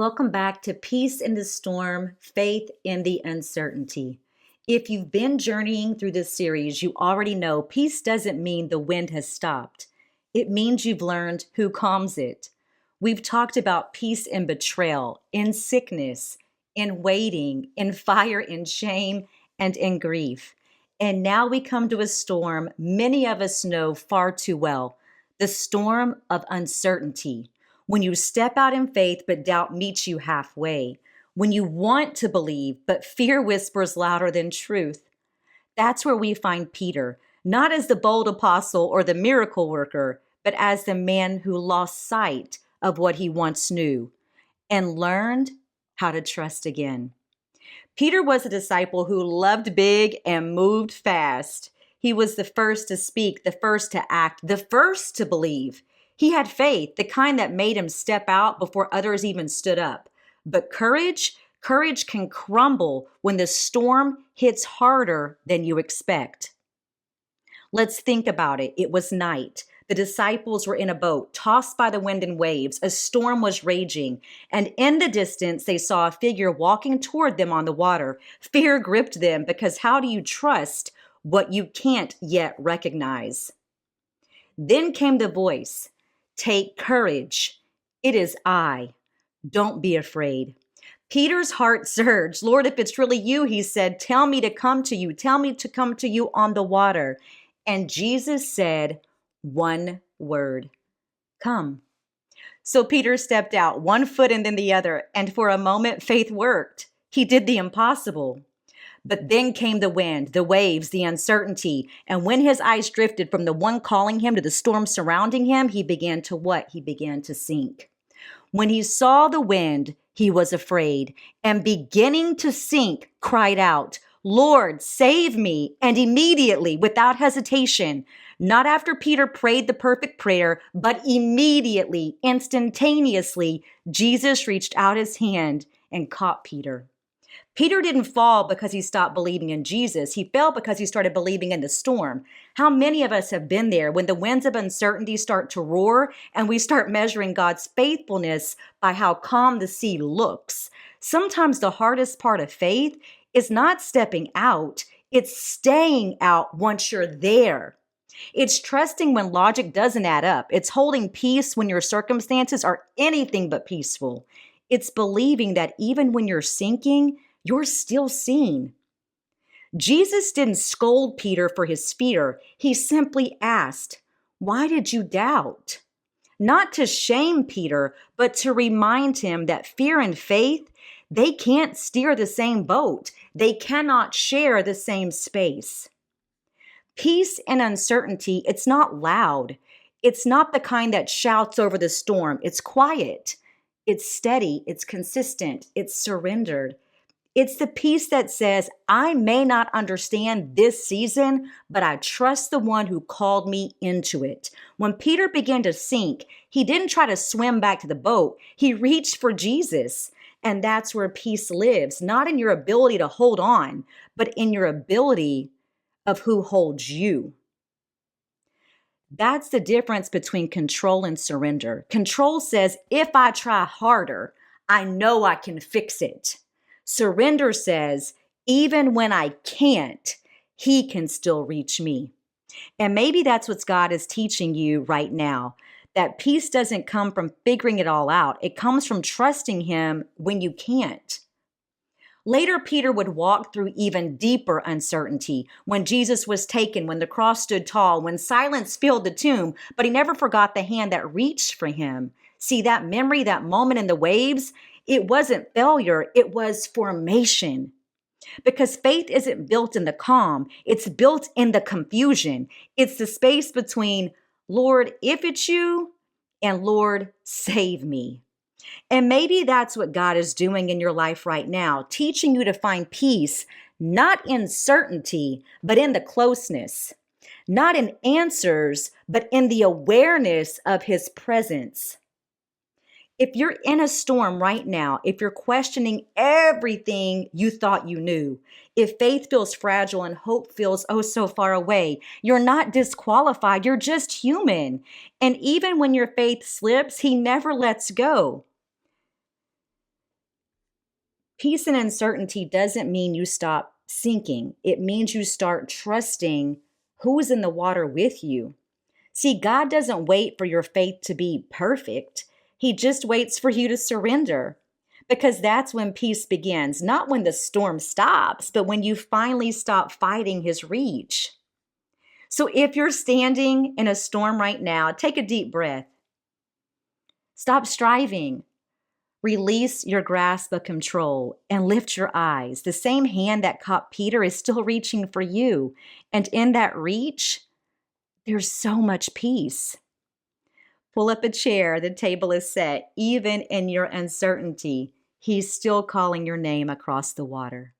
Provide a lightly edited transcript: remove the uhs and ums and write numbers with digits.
Welcome back to Peace in the Storm, Faith in the Uncertainty. If you've been journeying through this series, you already know peace doesn't mean the wind has stopped. It means you've learned who calms it. We've talked about peace in betrayal, in sickness, in waiting, in fire, in shame, and in grief. And now we come to a storm many of us know far too well, the storm of uncertainty. When you step out in faith, but doubt meets you halfway. When you want to believe, but fear whispers louder than truth. That's where we find Peter, not as the bold apostle or the miracle worker, but as the man who lost sight of what he once knew and learned how to trust again. Peter was a disciple who loved big and moved fast. He was the first to speak, the first to act, the first to believe. He had faith, the kind that made him step out before others even stood up. But courage can crumble when the storm hits harder than you expect. Let's think about it. It was night. The disciples were in a boat, tossed by the wind and waves. A storm was raging, and in the distance, they saw a figure walking toward them on the water. Fear gripped them because how do you trust what you can't yet recognize? Then came the voice. Take courage. It is I. Don't be afraid. Peter's heart surged. Lord, if it's really you, he said, tell me to come to you. Tell me to come to you on the water. And Jesus said one word, come. So Peter stepped out, one foot and then the other. And for a moment, faith worked. He did the impossible. But then came the wind, the waves, the uncertainty. And when his eyes drifted from the one calling him to the storm surrounding him, he began to what? He began to sink. When he saw the wind, he was afraid and beginning to sink, cried out, Lord, save me. And immediately, without hesitation, not after Peter prayed the perfect prayer, but immediately, instantaneously, Jesus reached out his hand and caught Peter. Peter didn't fall because he stopped believing in Jesus. He fell because he started believing in the storm. How many of us have been there when the winds of uncertainty start to roar and we start measuring God's faithfulness by how calm the sea looks? Sometimes the hardest part of faith is not stepping out. It's staying out once you're there. It's trusting when logic doesn't add up. It's holding peace when your circumstances are anything but peaceful. It's believing that even when you're sinking, you're still seen. Jesus didn't scold Peter for his fear. He simply asked, why did you doubt? Not to shame Peter, but to remind him that fear and faith, they can't steer the same boat. They cannot share the same space. Peace and uncertainty, it's not loud. It's not the kind that shouts over the storm. It's quiet. It's steady. It's consistent. It's surrendered. It's the peace that says, I may not understand this season, but I trust the one who called me into it. When Peter began to sink, he didn't try to swim back to the boat. He reached for Jesus. And that's where peace lives, not in your ability to hold on, but in your ability of who holds you. That's the difference between control and surrender. Control says, if I try harder, I know I can fix it. Surrender says, even when I can't, he can still reach me. And maybe that's what God is teaching you right now, that peace doesn't come from figuring it all out. It comes from trusting him when you can't. Later, Peter would walk through even deeper uncertainty when Jesus was taken, when the cross stood tall, when silence filled the tomb, but he never forgot the hand that reached for him. See, that memory, that moment in the waves, it wasn't failure, it was formation. Because faith isn't built in the calm, it's built in the confusion. It's the space between, Lord, if it's you, and Lord, save me. And maybe that's what God is doing in your life right now, teaching you to find peace, not in certainty, but in the closeness, not in answers, but in the awareness of his presence. If you're in a storm right now, if you're questioning everything you thought you knew, if faith feels fragile and hope feels oh so far away, you're not disqualified, you're just human. And even when your faith slips, he never lets go. Peace and uncertainty doesn't mean you stop sinking. It means you start trusting who's in the water with you. See, God doesn't wait for your faith to be perfect. He just waits for you to surrender. Because that's when peace begins, not when the storm stops, but when you finally stop fighting his reach. So if you're standing in a storm right now, take a deep breath. Stop striving. Release your grasp of control and lift your eyes. The same hand that caught Peter is still reaching for you. And in that reach, there's so much peace. Pull up a chair, the table is set. Even in your uncertainty, he's still calling your name across the water.